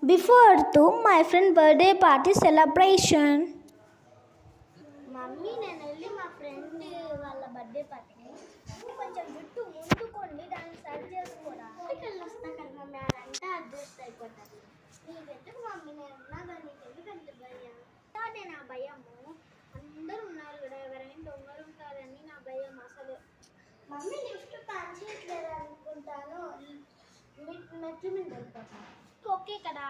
Before to my friend birthday party celebration. Mummy నేను వెళ్ళి మా ఫ్రెండ్ వాళ్ళ బర్త్డే పార్టీకి కొంచెం జుట్టు ముందుకోండి దాన్ని సరి చేసుకోరా వెళ్ళి వస్తా కదా మమ్మీ అని అంటే అడ్జస్ట్ అయిపోతుంది. నీకెందుకు మమ్మీ నేను ఉన్నా కానీ నీకెందుకంటే భయం అదే నా భయము. అందరూ ఉన్నారు కదా ఎవరైనా దొంగలు ఉంటారని నా భయం అసలు. మమ్మీ లిఫ్ట్ పని చేయట్లేదు అనుకుంటాను మెట్లు మీద వెళ్ళిపోతాను. ఓకే కదా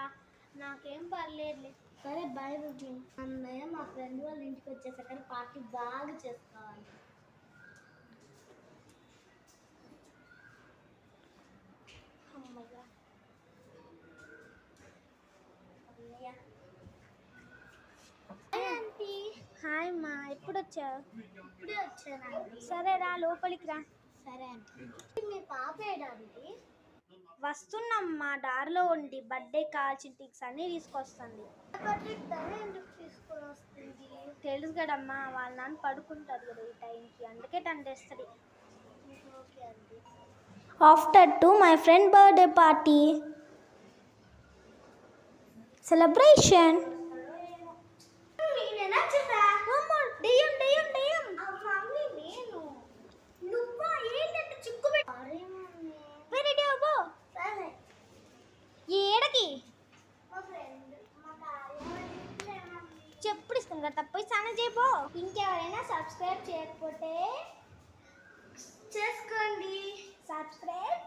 నాకేం పర్లేదులే. సరే బాయ్ మమ్మీ. అన్నయ్య మా ఫ్రెండ్ వాళ్ళ ఇంటికి వచ్చేసాక పార్టీ బాగా చేసుకోవాలి. అమ్మయ్య అన్నయ్య. ఆంటీ హాయ్ మా ఎప్పుడు వచ్చావు? ఇప్పుడే వచ్చానండి. సరే రా లోపలికి రా. సరే ఆంటీ. మీ పాప ఏడాంటి? వస్తున్నామ్మా దారిలో ఉండి బర్త్డే కావాల్సిన టిక్స్ అన్నీ తీసుకొస్తుంది. ఎందుకు తీసుకొని వస్తుంది? తెలుసు కదమ్మా వాళ్ళ నాన్న పడుకుంటారు కదా ఈ టైంకి అందుకే తను తెస్తుంది. ఓకే అండి. After to my friend birthday party celebration. ఏడకి చెప్పుడు ఇస్తాం కదా తప్ప స్నానం చేయబో. ఇంకెవరైనా సబ్స్క్రైబ్ చేయకపోతే చేసుకోండి. సబ్స్క్రైబ్